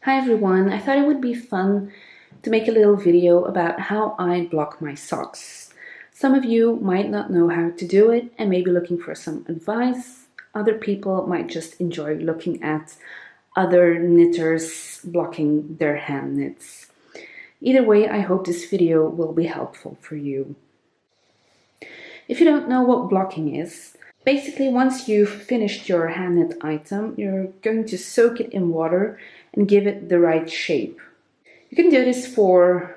Hi everyone, I thought it would be fun to make a little video about how I block my socks. Some of you might not know how to do it and may be looking for some advice. Other people might just enjoy looking at other knitters blocking their hand knits. Either way, I hope this video will be helpful for you. If you don't know what blocking is, basically once you've finished your hand knit item, you're going to soak it in water and give it the right shape. You can do this for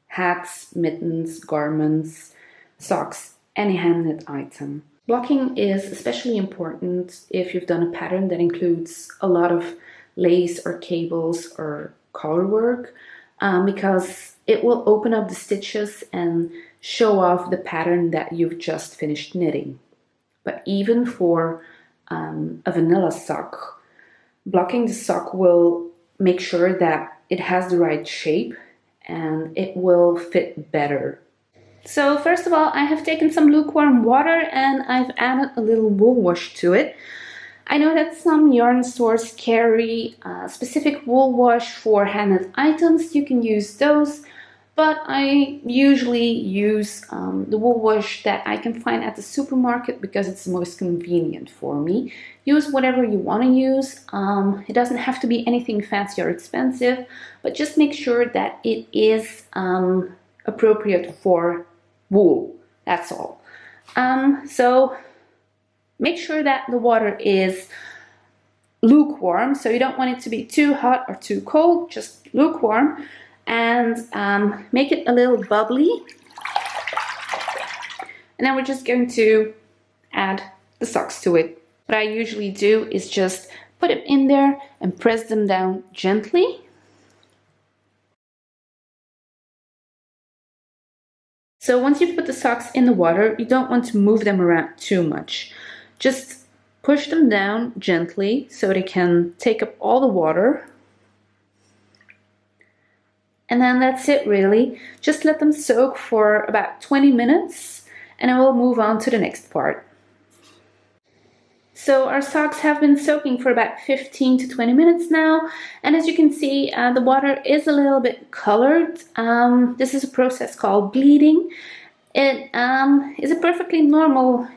hats, mittens, garments, socks, any hand knit item. Blocking is especially important if you've done a pattern that includes a lot of lace or cables or collar work, because it will open up the stitches and show off the pattern that you've just finished knitting. But even for a vanilla sock, blocking the sock will make sure that it has the right shape and it will fit better. So first of all, I have taken some lukewarm water and I've added a little wool wash to it. I know that some yarn stores carry specific wool wash for hand knit items. You can use those, but I usually use the wool wash that I can find at the supermarket because it's the most convenient for me. Use whatever you want to use. It doesn't have to be anything fancy or expensive, but just make sure that it is appropriate for wool. That's all. So make sure that the water is lukewarm, so you don't want it to be too hot or too cold, just lukewarm. And make it a little bubbly. And then we're just going to add the socks to it. What I usually do is just put them in there and press them down gently. So once you put the socks in the water, you don't want to move them around too much. Just push them down gently so they can take up all the water. And then that's it really. Just let them soak for about 20 minutes and then we'll move on to the next part. So our socks have been soaking for about 15 to 20 minutes now. And as you can see, the water is a little bit colored. This is a process called bleeding. It is a perfectly normal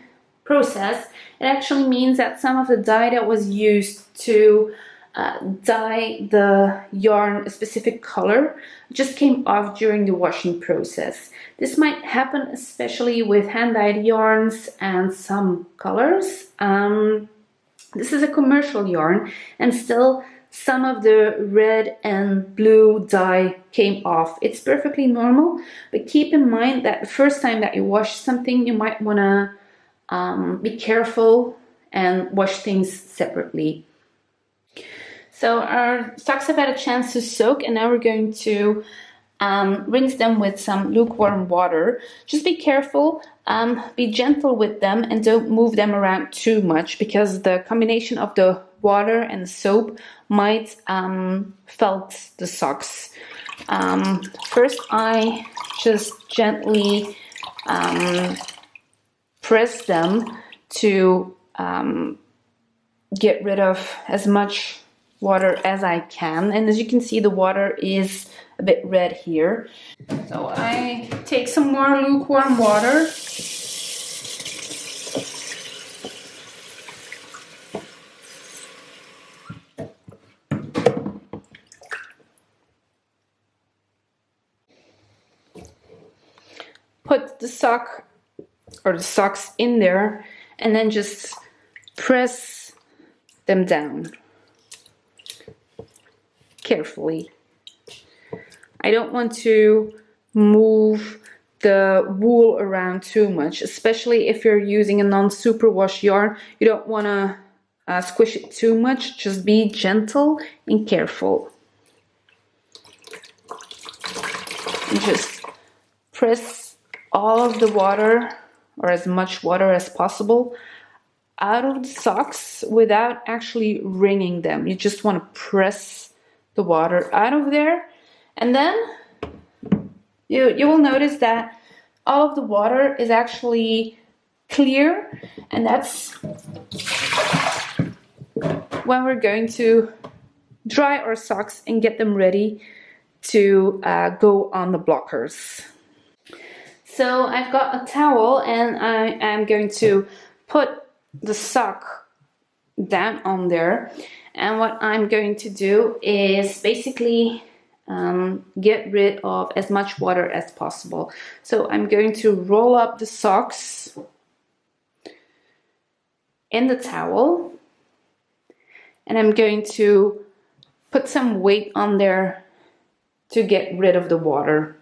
process. It actually means that some of the dye that was used to dye the yarn a specific color just came off during the washing process. This might happen especially with hand-dyed yarns and some colors. This is a commercial yarn and still some of the red and blue dye came off. It's perfectly normal, but keep in mind that the first time that you wash something, you might want to be careful and wash things separately. So our socks have had a chance to soak and now we're going to rinse them with some lukewarm water. Just be careful, be gentle with them and don't move them around too much because the combination of the water and the soap might felt the socks. First I just gently press them to get rid of as much water as I can, and as you can see the water is a bit red here. So I take some more lukewarm water put the sock or the socks in there and then just press them down carefully. I don't want to move the wool around too much, especially if you're using a non-superwash yarn. You don't want to squish it too much. Just be gentle and careful. And just press all of the water, or as much water as possible, out of the socks without actually wringing them. You just want to press the water out of there, and then you will notice that all of the water is actually clear, and that's when we're going to dry our socks and get them ready to go on the blockers. So I've got a towel and I am going to put the sock down on there, and what I'm going to do is basically get rid of as much water as possible. So I'm going to roll up the socks in the towel, and I'm going to put some weight on there to get rid of the water.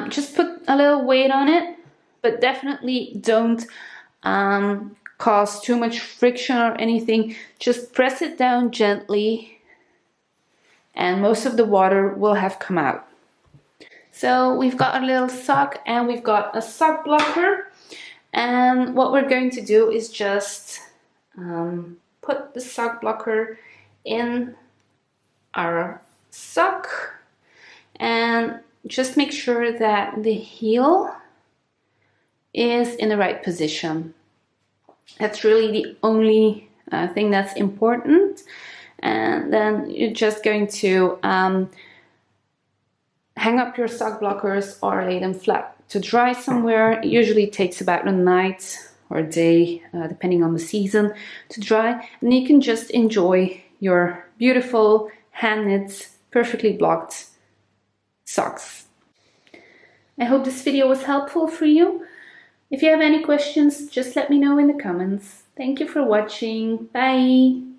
Just put a little weight on it, but definitely don't cause too much friction or anything. Just press it down gently and most of the water will have come out. So we've got a little sock and we've got a sock blocker, and what we're going to do is just put the sock blocker in our sock and just make sure that the heel is in the right position. That's really the only thing that's important. And then you're just going to hang up your sock blockers or lay them flat to dry somewhere. It usually takes about a night or a day, depending on the season, to dry. And you can just enjoy your beautiful hand knit, perfectly blocked socks. I hope this video was helpful for you. If you have any questions, just let me know in the comments. Thank you for watching. Bye!